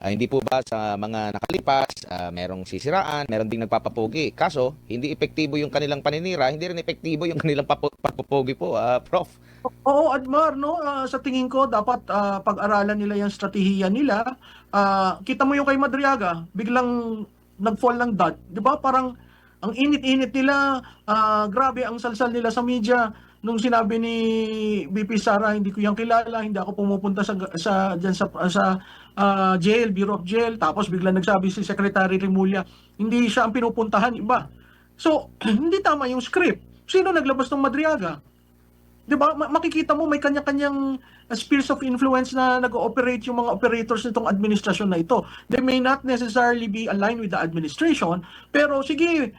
Hindi po ba sa mga nakalipas, merong sisiraan, meron ding nagpapapogi. Kaso, hindi epektibo yung kanilang paninira, hindi rin epektibo yung kanilang pagpupogi po, Prof. Oo, Admar, no? Sa tingin ko, dapat pag-aralan nila yung strategiya nila. Kita mo yung kay Madriaga, biglang nag-fall ng dot. Di ba? Parang ang init-init nila, grabe ang salsal nila sa media. Nung sinabi ni BP Sara, hindi ko yung kilala, hindi ako pumupunta dyan sa jail, Bureau of Jail. Tapos biglang nagsabi si Secretary Remulla, hindi siya ang pinupuntahan, iba. So, hindi tama yung script. Sino naglabas ng Madriaga? 'Di ba? Makikita mo may kanya-kanyang spheres of influence na nag-ooperate yung mga operators nitong administrasyon na ito. They may not necessarily be aligned with the administration, pero sige,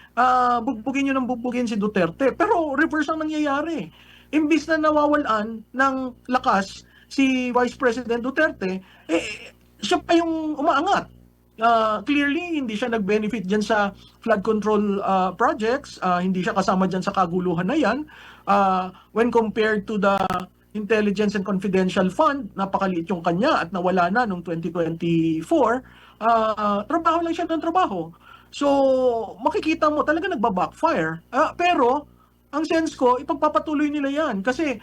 bugbugin nyo ng bugbugin si Duterte. Pero reverse ang nangyayari. Imbis na nawawalan ng lakas si Vice President Duterte, siya pa yung umaangat. Clearly, hindi siya nag-benefit dyan sa flood control projects. Hindi siya kasama dyan sa kaguluhan na yan. When compared to the Intelligence and Confidential Fund, napakaliit yung kanya at nawala na noong 2024. Trabaho lang siya ng trabaho. So, makikita mo talaga nagba-backfire. Pero, ang sense ko, ipagpapatuloy nila yan. Kasi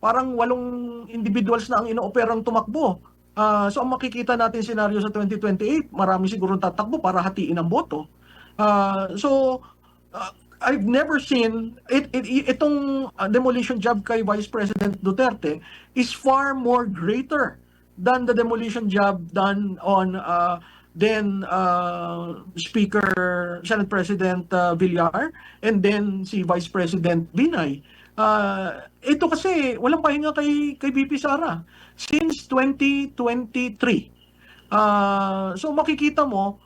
parang 8 individuals na ang inooperang tumakbo. So ang makikita natin senaryo sa 2028, marami siguro tatakbo para hatiin ang boto. I've never seen itong demolition job kay Vice President Duterte is far more greater than the demolition job done on then Senate President Villar, and then si Vice President Binay. Ito kasi walang pahinga kay BP Sara since 2023. So makikita mo,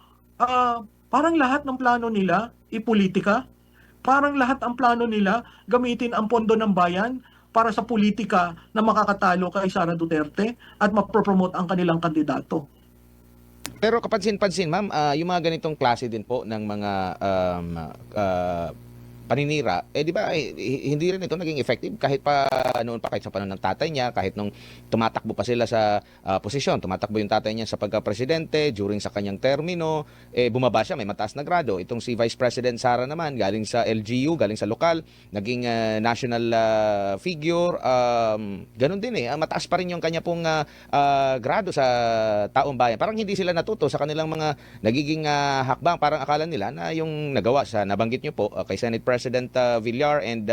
parang lahat ng plano nila ipolitika. Parang lahat ang plano nila gamitin ang pondo ng bayan para sa politika na makakatalo kay Sara Duterte at mapropromote ang kanilang kandidato. Pero kapansin-pansin, ma'am, yung mga ganitong klase din po ng mga paninira, di ba, hindi rin ito naging effective kahit pa noon pa, kahit sa panahon ng tatay niya, kahit nung tumatakbo pa sila sa posisyon, tumatakbo yung tatay niya sa pagka-presidente, during sa kanyang termino, bumaba siya, may mataas na grado. Itong si Vice President Sara naman, galing sa LGU, galing sa lokal, naging national figure, ganun din mataas pa rin yung kanya pong grado sa taong bayan. Parang hindi sila natuto sa kanilang mga nagiging hakbang, parang akala nila na yung nagawa sa nabanggit niyo po kay Senate President Villar and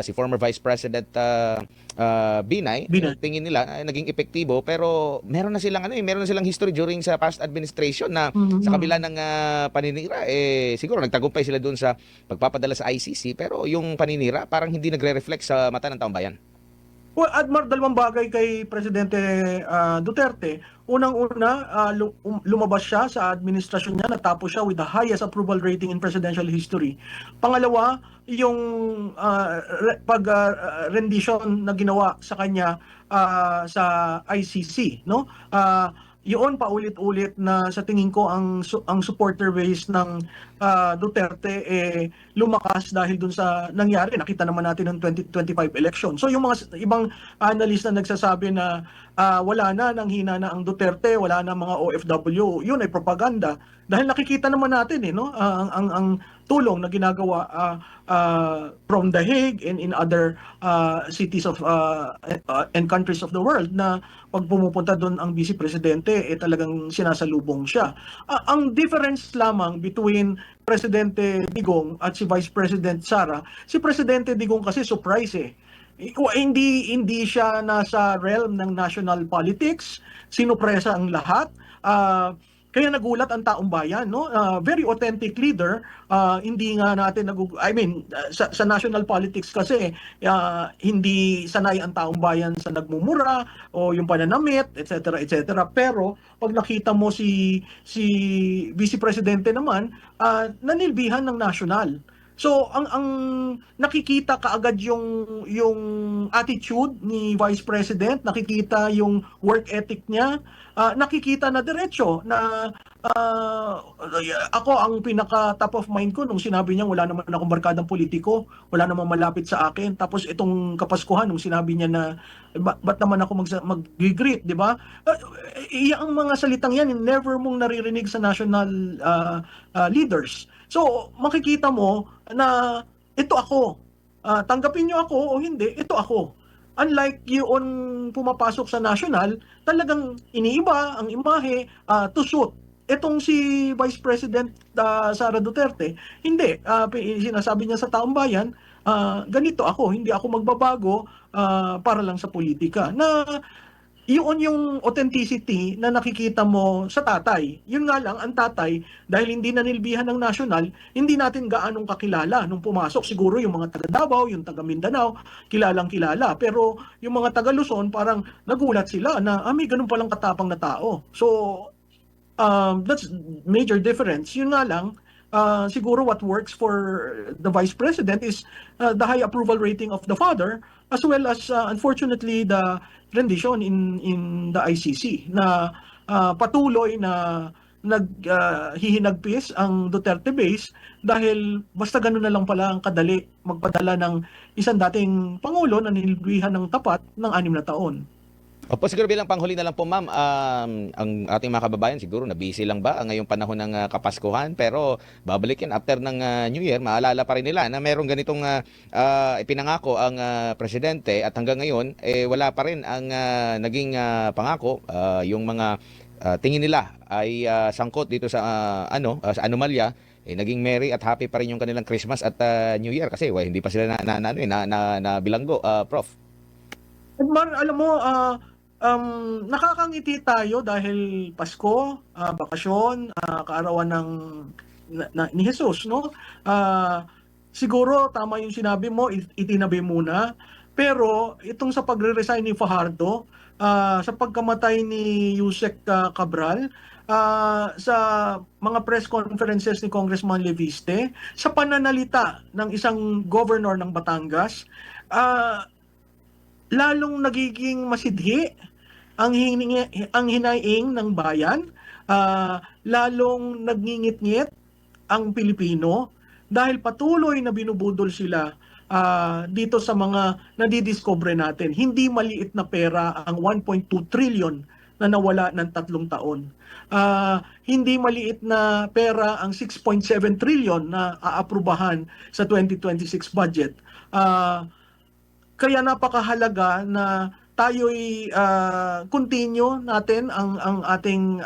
si former Vice President Binay, tingin nila naging epektibo, pero meron na silang history during sa past administration na sa kabila ng paninira siguro nagtagumpay sila doon sa pagpapadala sa ICC, pero yung paninira parang hindi nagre-reflect sa mata ng taong bayan. Well, Admar, dalawang bagay kay Presidente Duterte. Unang-una, lumabas siya sa administrasyon niya, natapos siya with the highest approval rating in presidential history. Pangalawa, yung rendition na ginawa sa kanya sa ICC, no? Yun paulit-ulit na sa tingin ko ang supporter base ng Duterte lumakas dahil dun sa nangyari. Nakita naman natin ng 2025 election. So yung mga ibang analyst na nagsasabi na wala na, nang hina na ang Duterte, wala na mga OFW, yun ay propaganda. Dahil nakikita naman natin no, ang tulong na ginagawa from The Hague and in other cities of and countries of the world, na pag pumupunta doon ang Vice Presidente, talagang sinasalubong siya. Ang difference lamang between Presidente Digong at si Vice President Sara, si Presidente Digong kasi surprise hindi siya nasa realm ng national politics, sinupresa ang lahat. Kaya nagulat ang taong bayan, no? Very authentic leader. Hindi nga natin sa national politics kasi hindi sanay ang taong bayan sa nagmumura o yung pananamit, etc., etc. Pero pag nakita mo si Vice Presidente naman, nanilbihan ng national. So ang nakikita kaagad yung attitude ni Vice President, nakikita yung work ethic niya, nakikita na diretso na ako ang pinaka top of mind ko nung sinabi niya wala naman akong barkadang politiko, wala namang malapit sa akin. Tapos itong Kapaskuhan nung sinabi niya na ba't naman ako mag-greet, di ba? Ang mga salitang yan, never mong naririnig sa national leaders. So, makikita mo na ito ako. Tanggapin niyo ako o hindi, ito ako. Unlike yung pumapasok sa national, talagang iniiba ang imahe to suit. Etong si Vice President Sara Duterte, hindi. Sinasabi niya sa taong bayan, ganito ako, hindi ako magbabago para lang sa politika. Na yun yung authenticity na nakikita mo sa tatay. Yun nga lang, ang tatay, dahil hindi nanilbihan ng national, hindi natin gaanong kakilala nung pumasok. Siguro yung mga taga Davao, yung taga Mindanao, kilalang kilala. Pero yung mga taga Luzon, parang nagulat sila na may ganun palang katapang na tao. So, that's major difference. Yun nga lang, siguro what works for the Vice President is the high approval rating of the father, as well as unfortunately the rendition in the ICC na patuloy na hihinagpis ang Duterte base dahil basta gano'n na lang pala ang kadali magpadala ng isang dating Pangulo na nilbihan ng tapat ng 6 na taon. Opo, siguro bilang panghuli na lang po, ma'am, ang ating mga kababayan siguro na busy lang ba ngayong panahon ng Kapaskuhan, pero babalik yan after ng New Year, maalala pa rin nila na merong ganitong ipinangako ang presidente at hanggang ngayon wala pa rin ang naging pangako, yung mga tingin nila ay sangkot dito sa sa anomalya. Naging merry at happy pa rin yung kanilang Christmas at New Year kasi hindi pa sila na bilanggo, Prof. Edmar, alam mo, nakakangiti tayo dahil Pasko, bakasyon, kaarawan ni Jesus, no? Siguro tama yung sinabi mo, itinabi muna. Pero itong sa pagre-resign ni Fajardo, sa pagkamatay ni Yusek Cabral, sa mga press conferences ni Congressman Leviste, sa pananalita ng isang governor ng Batangas, lalong nagiging masidhi ang hinaing ng bayan, lalong nagngingit-ngit ang Pilipino dahil patuloy na binubudol sila dito sa mga nadidiscover natin. Hindi maliit na pera ang 1.2 trillion na nawala ng 3 taon. Hindi maliit na pera ang 6.7 trillion na aaprubahan sa 2026 budget. Kaya napakahalaga na tayo'y continue natin ang ating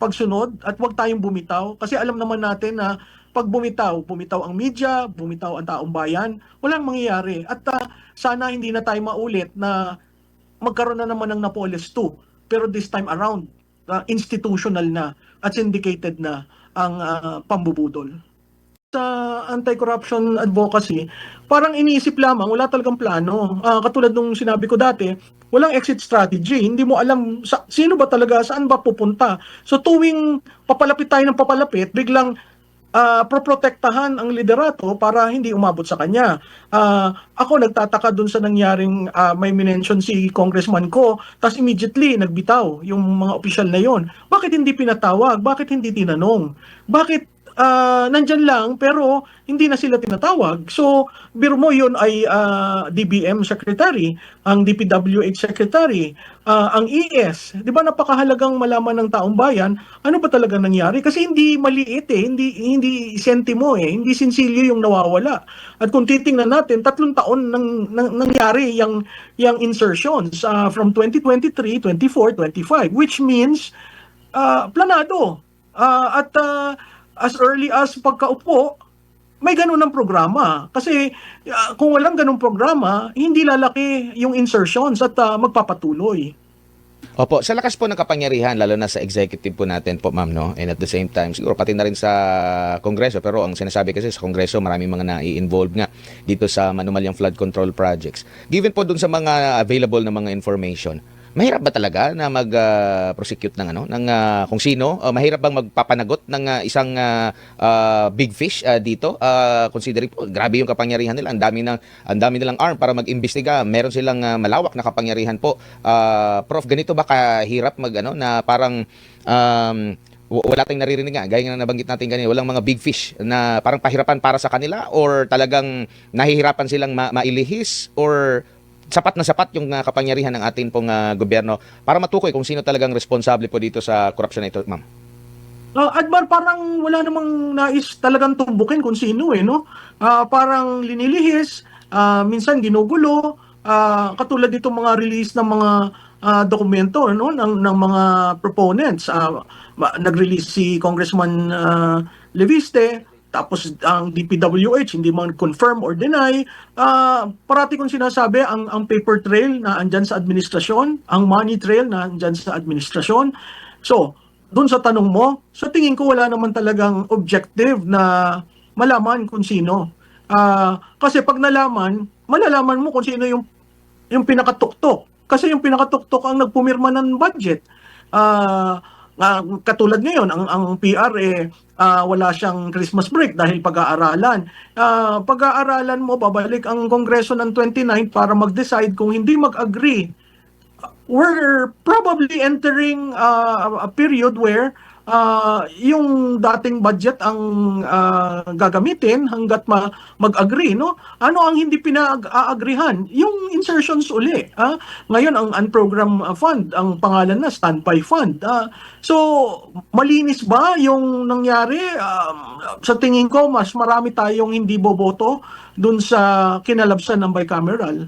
pagsunod at huwag tayong bumitaw kasi alam naman natin na pag bumitaw ang media, bumitaw ang taong bayan, walang mangyayari. At sana hindi na tayo maulit na magkaroon na naman ng Napoles 2. Pero this time around, institutional na at syndicated na ang pambubudol. Sa anti-corruption advocacy, parang iniisip lamang, wala talagang plano. Katulad nung sinabi ko dati, walang exit strategy. Hindi mo alam sino ba talaga, saan ba pupunta. So tuwing papalapit tayo ng papalapit, biglang proprotektahan ang liderato para hindi umabot sa kanya. Ako nagtataka dun sa nangyaring may minention si congressman ko, tapos immediately nagbitaw yung mga opisyal na yon. Bakit hindi pinatawag? Bakit hindi tinanong? Bakit nandyan lang pero hindi na sila tinatawag? So, biro mo yun ay DBM Secretary, ang DPWH Secretary, ang ES. Di ba napakahalagang malaman ng taong bayan ano ba talaga nangyari? Kasi hindi maliit hindi sentimo hindi sinsilyo yung nawawala. At kung titingnan natin, 3 taon nangyari yung insertions from 2023, 24, 25, which means planado. At as early as pagkaupo, may ganun ng programa. Kasi kung walang ganung programa, hindi lalaki yung insertions at magpapatuloy. Opo, sa lakas po ng kapangyarihan, lalo na sa executive po natin po, ma'am, no? And at the same time, siguro pati na rin sa Kongreso, pero ang sinasabi kasi sa Kongreso, maraming mga na-i-involve nga dito sa manumalyang flood control projects. Given po dun sa mga available na mga information, mahirap ba talaga na mag-prosecute ng kung sino? Mahirap bang magpapanagot ng isang big fish dito? Considering po, grabe yung kapangyarihan nila. Ang dami nilang arm para mag-imbestiga. Meron silang malawak na kapangyarihan po. Prof, ganito ba kahirap na parang wala tayong naririnig nga, gaya nga na nabanggit natin kanina, walang mga big fish na parang pahirapan para sa kanila, or talagang nahihirapan silang mailihis, or sapat na sapat yung kapangyarihan ng ating pong gobyerno para matukoy kung sino talagang responsable po dito sa korupsyon na ito, ma'am? Admar, parang wala namang nais talagang tumbukin kung sino no? Parang linilihis, minsan ginugulo, katulad dito mga release ng mga dokumento no ng mga proponents. Nag-release si Congressman Leviste, tapos ang DPWH hindi man confirm or deny. Parati kong sinasabi ang paper trail na andyan sa administrasyon, ang money trail na andyan sa administrasyon. So, doon sa tanong mo, sa tingin ko wala naman talagang objective na malaman kung sino. Kasi pag nalaman, malalaman mo kung sino yung pinakatuktok. Kasi yung pinakatuktok ang nagpumirma ng budget. Katulad ngayon, ang PR wala siyang Christmas break dahil pag-aaralan. Pag-aaralan mo, babalik ang Kongreso ng 29 para mag-decide kung hindi mag-agree. We're probably entering a period where yung dating budget ang gagamitin hanggat mag-agree, no? Ano ang hindi pinag-aagrihan? Yung insertions uli. Ngayon, ang unprogrammed fund, ang pangalan na standby fund. So, malinis ba yung nangyari? Sa tingin ko, mas marami tayong hindi boboto dun sa kinalabsan ng bicameral.